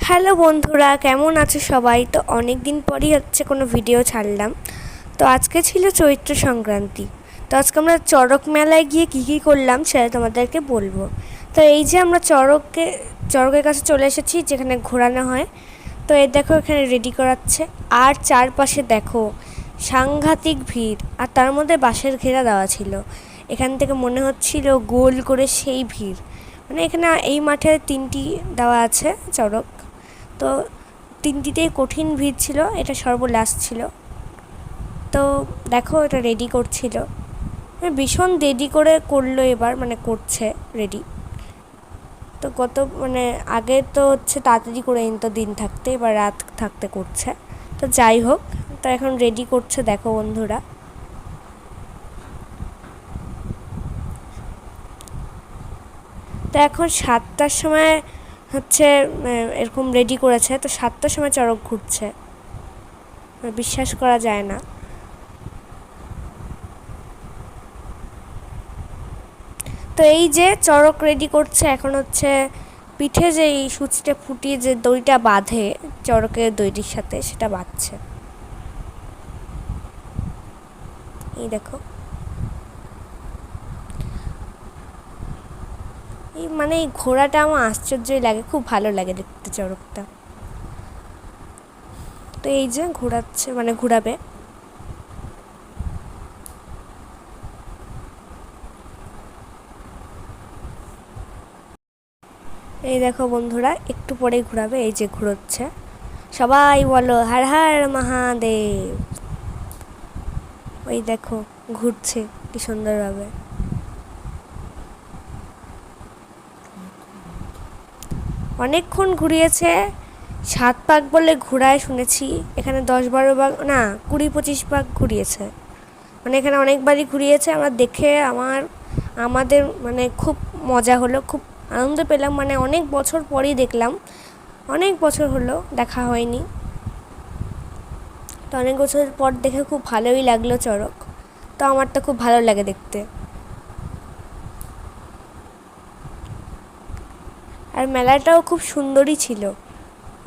Hello বন্ধুরা, কেমন আছো সবাই? তো অনেক দিন পরই কোনো ভিডিও ছাড়লাম। তো আজকে ছিল চৈত্র সংক্রান্তি। তো আজকে আমরা চড়ক মেলায় গিয়ে কী করলাম সেটা তোমাদেরকে বলবো। তো এই যে আমরা চড়কের কাছে চলে এসেছি, যেখানে ঘোরানো হয়। তো এই দেখো, এখানে রেডি করাচ্ছে। আর চারপাশে দেখো সাংঘাতিক ভিড়, আর তার মধ্যে বাঁশের ঘেরা দেওয়া ছিল। এখান থেকে মনে হচ্ছিল গোল করে সেই ভিড়। মানে এখানে এই মাঠে 3টি দেওয়া আছে চড়ক। তো 3টিতেই কঠিন ভিড় ছিল, এটা সর্বলাস্ট ছিল। তো দেখো, এটা রেডি করছিল, ভীষণ দেরি করে করলো এবার, মানে করছে রেডি। তো আগে তো তাড়াতাড়ি করে নিত দিন থাকতে, এবার রাত থাকতে করছে। তো যাই হোক, তো এখন রেডি করছে দেখো বন্ধুরা। তো এখন 7টার সময় এরকম রেডি করেছে। তো 7টার সময় চড়ক ঘুরছে, বিশ্বাস করা যায় না। তো এই যে চড়ক রেডি করছে, এখন পিঠে যে এই সুচটা ফুটিয়ে যে দড়িটা বাঁধে চড়কের দড়ির সাথে, সেটা বাঁধছে। এই দেখো, এই ঘোড়াটা আমার আশ্চর্যই লাগে, খুব ভালো লাগে দেখতে চড়কটা। তো এই যে ঘোরাচ্ছে, ঘুরাবে। এই দেখো বন্ধুরা, একটু পরেই ঘুরাবে। এই যে ঘুরোচ্ছে, সবাই বলো হর হর মহাদেব। ওই দেখো ঘুরছে কি সুন্দরভাবে। অনেকক্ষণ ঘুরিয়েছে, 7 পাক বলে ঘোরায় শুনেছি। এখানে 10-12 পাক না, 20-25 পাক ঘুরিয়েছে। এখানে অনেকবারই ঘুরিয়েছে। আমাদের খুব মজা হলো, খুব আনন্দ পেলাম। অনেক বছর পরেই দেখলাম, অনেক বছর হলো দেখা হয়নি। তো অনেক বছর পর দেখে খুব ভালোই লাগলো চড়ক। তো আমার তো খুব ভালো লাগে দেখতে। আর মেলাটাও খুব সুন্দরই ছিল।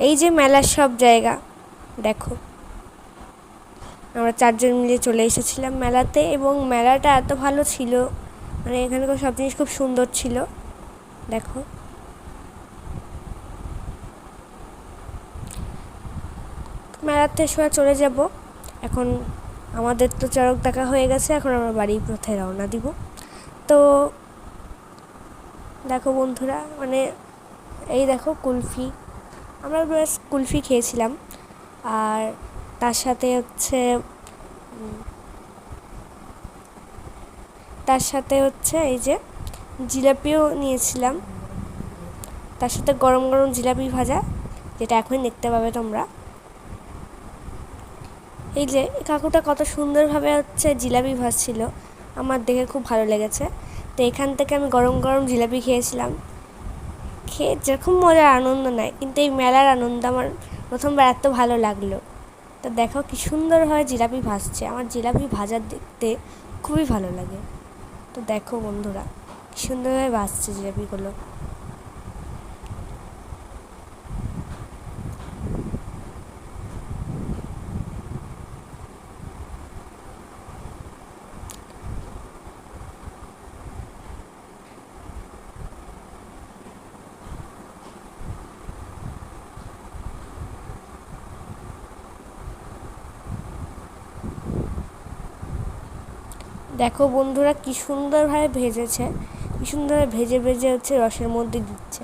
এই যে মেলার সব জায়গা দেখো, আমরা 4জন মিলে চলে এসেছিলাম মেলাতে, এবং মেলাটা এত ভালো ছিল। এখানকার সব জিনিস খুব সুন্দর ছিল। দেখো, মেলাতে সবাই চলে যাব এখন। আমাদের তো চড়ক দেখা হয়ে গেছে, এখন আমরা বাড়ির পথে রওনা দিব। তো দেখো বন্ধুরা, এই দেখো কুলফি, আমরা বেশ কুলফি খেয়েছিলাম। আর তার সাথে এই যে জিলাপিও নিয়েছিলাম, তার সাথে গরম গরম জিলাপি ভাজা, যেটা এখনই দেখতে পাবে তোমরা। এই যে কাকুটা কত সুন্দরভাবে জিলাপি ভাজছিল, আমার দেখে খুব ভালো লেগেছে। তো এখান থেকে আমি গরম গরম জিলাপি খেয়েছিলাম। খেয়ে যেরকম মজার আনন্দ নেয়, কিন্তু এই মেলার আনন্দ আমার প্রথমবার এত ভালো লাগলো। তো দেখো কি সুন্দরভাবে জিলাপি ভাজছে, আমার জিলাপি ভাজা দেখতে খুবই ভালো লাগে। তো দেখো বন্ধুরা, কি সুন্দরভাবে ভাজছে জিলাপিগুলো। দেখো বন্ধুরা, কি সুন্দরভাবে ভেজেছে, কি সুন্দরভাবে ভেজে ভেজে রসের মধ্যে দিচ্ছে।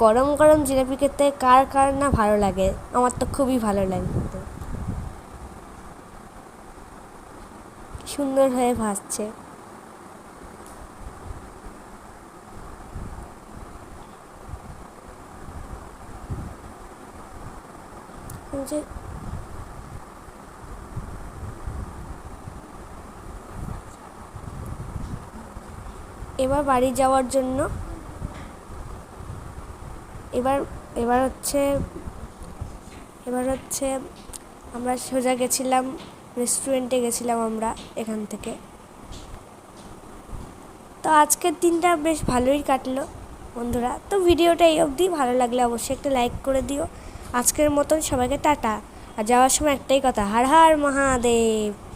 গরম গরম জিলাপি খেতে কার কার না ভালো লাগে, আমার তো খুবই ভালো লাগে। সুন্দরভাবে ভাজছে। যে এবার বাড়ি যাওয়ার জন্য এবার এবার আমরা সোজা গেছিলাম রেস্টুরেন্টে, গেছিলাম আমরা এখান থেকে। তো আজকের দিনটা বেশ ভালোই কাটলো। বন্ধুরা। তো ভিডিওটা এই অবধি, ভালো লাগলে অবশ্যই একটা লাইক করে দিও। আজকের মতন সবাইকে টাটা। আর যাওয়ার সময় একটাই কথা, হর হর মহাদেব।